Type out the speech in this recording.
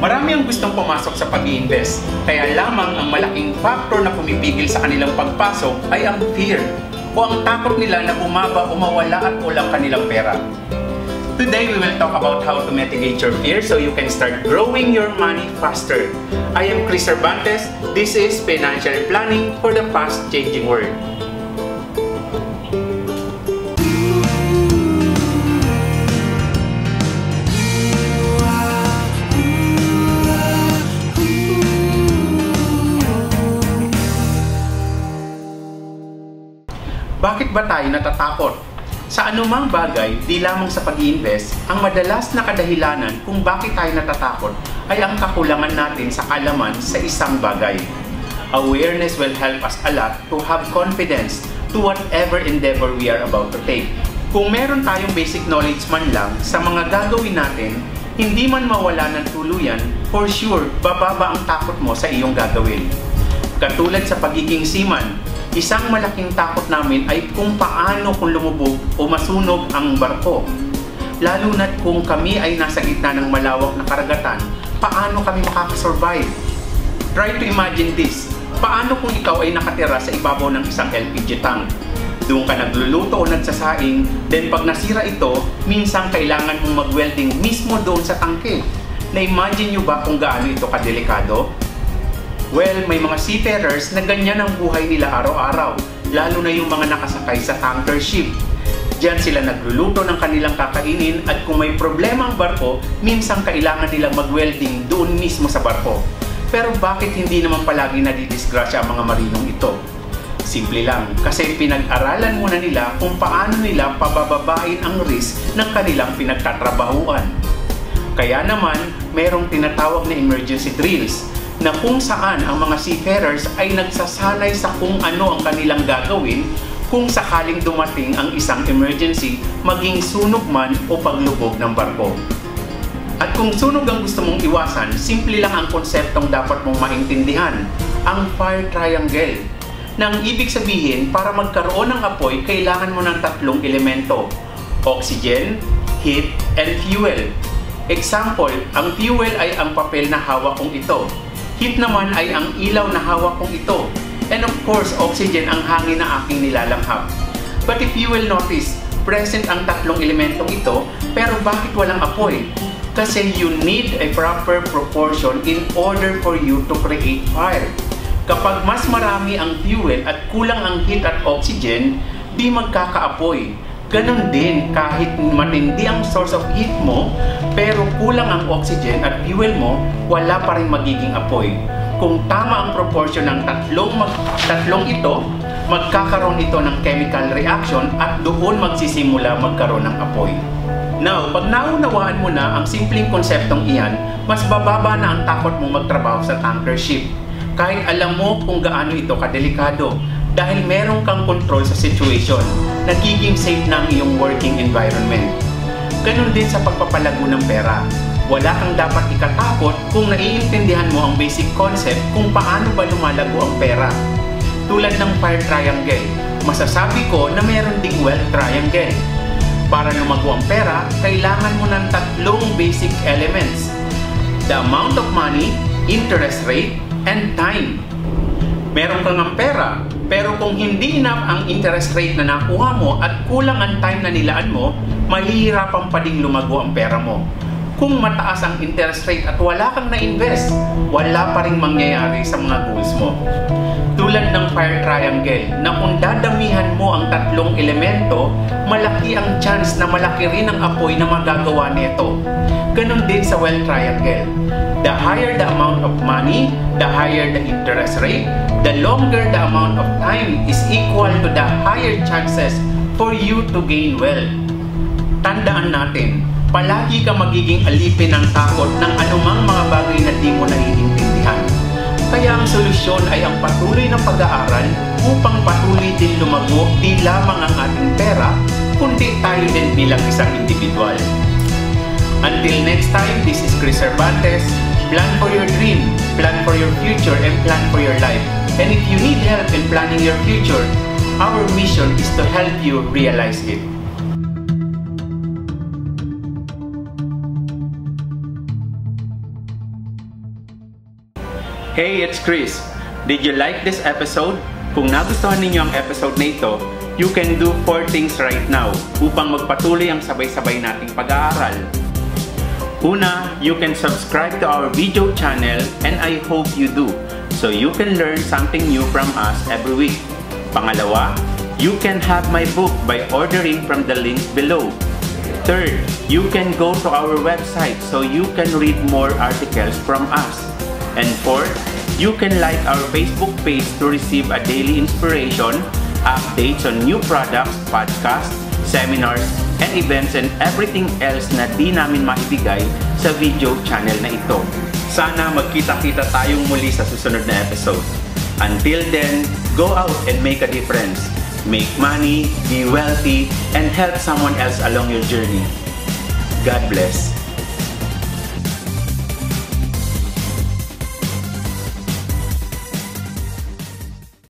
Marami ang gustong pumasok sa pag-i-invest, kaya lamang ang malaking factor na pumipigil sa kanilang pagpasok ay ang fear o ang takot nila na bumaba o mawala at ulang kanilang pera. Today, we will talk about how to mitigate your fear so you can start growing your money faster. I am Chris Cervantes. This is Financial Planning for the Fast-Changing World. Bakit ba tayo natatakot? Sa anumang bagay, di lamang sa pag-i-invest, ang madalas na kadahilanan kung bakit tayo natatakot ay ang kakulangan natin sa kaalaman sa isang bagay. Awareness will help us a lot to have confidence to whatever endeavor we are about to take. Kung meron tayong basic knowledge man lang sa mga gagawin natin, hindi man mawala ng tuluyan, for sure, bababa ang takot mo sa iyong gagawin. Katulad sa pagiging seaman, isang malaking takot namin ay kung paano kung lumubog o masunog ang barko. Lalo na't kung kami ay nasa gitna ng malawak na karagatan, paano kami makakasurvive? Try to imagine this. Paano kung ikaw ay nakatira sa ibabaw ng isang LPG tank? Doon ka nagluluto o nagsasaing, then pag nasira ito, minsan kailangan mong mag-welding mismo doon sa tangke. Na-imagine nyo ba kung gaano ito kadelikado? Well, may mga seafarers na ganyan ang buhay nila araw-araw, lalo na yung mga nakasakay sa tanker ship. Diyan sila nagluluto ng kanilang kakainin at kung may problema ang barko, minsan kailangan nilang mag-welding doon mismo sa barko. Pero bakit hindi naman palagi nadidisgrasya ang mga marinong ito? Simple lang, kasi pinag-aralan muna nila kung paano nila pabababain ang risk ng kanilang pinagtatrabahuan. Kaya naman, merong tinatawag na emergency drills, na kung saan ang mga seafarers ay nagsasanay sa kung ano ang kanilang gagawin kung sakaling dumating ang isang emergency, maging sunog man o paglubog ng barko. At kung sunog ang gusto mong iwasan, simple lang ang konseptong dapat mong maintindihan, ang fire triangle. Nang ibig sabihin, para magkaroon ng apoy, kailangan mo ng tatlong elemento: oxygen, heat, and fuel. Example, ang fuel ay ang papel na hawak kong ito. Heat naman ay ang ilaw na hawak kong ito. And of course, oxygen ang hangin na aking nilalanghap. But if you will notice, present ang tatlong elementong ito, pero bakit walang apoy? Kasi you need a proper proportion in order for you to create fire. Kapag mas marami ang fuel at kulang ang heat at oxygen, di magkakaapoy. Ganon din, kahit matindi ang source of heat mo, pero kulang ang oxygen at fuel mo, wala pa rin magiging apoy. Kung tama ang proportion ng tatlong ito, magkakaroon ito ng chemical reaction at doon magsisimula magkaroon ng apoy. Now, pag naunawaan mo na ang simpleng konseptong iyan, mas bababa na ang takot mong magtrabaho sa tanker ship. Kahit alam mo kung gaano ito kadelikado, dahil meron kang control sa situation, nagiging safe na ang iyong working environment. Ganon din sa pagpapalago ng pera. Wala kang dapat ikatakot kung naiintindihan mo ang basic concept kung paano ba lumalago ang pera. Tulad ng fire triangle, masasabi ko na meron ding wealth triangle. Para lumago ang pera, kailangan mo ng tatlong basic elements: the amount of money, interest rate, and time. Meron kang ang pera, pero kung hindi enough ang interest rate na nakuha mo at kulang ang time na nilaan mo, mahihirapan pa ding lumago ang pera mo. Kung mataas ang interest rate at wala kang na-invest, wala pa ring mangyayari sa mga goals mo. Tulad ng fire triangle, na kung dadamihan mo ang tatlong elemento, malaki ang chance na malaki rin ang apoy na magagawa nito. Ganon din sa wealth triangle. The higher the amount of money, the higher the interest rate, the longer the amount of time is equal to the higher chances for you to gain wealth. Tandaan natin, palagi ka magiging alipin ng takot ng anumang mga bagay na di mo naiintindihan. Kaya ang solusyon ay ang patuloy na pag-aaral upang patuloy din lumago di lamang ang ating pera, kundi tayo din bilang isang individual. Until next time, this is Chris Cervantes. Plan for your dream, plan for your future, and plan for your life. And if you need help in planning your future, our mission is to help you realize it. Hey, it's Chris. Did you like this episode? Kung nagustuhan ninyo ang episode na ito, you can do 4 things right now upang magpatuloy ang sabay-sabay nating pag-aaral. Una, you can subscribe to our video channel and I hope you do so you can learn something new from us every week. Pangalawa, you can have my book by ordering from the link below. Third, you can go to our website so you can read more articles from us. And fourth, you can like our Facebook page to receive a daily inspiration, updates on new products, podcasts, seminars, and events and everything else na di namin maibigay sa video channel na ito. Sana magkita-kita tayong muli sa susunod na episode. Until then, go out and make a difference. Make money, be wealthy, and help someone else along your journey. God bless.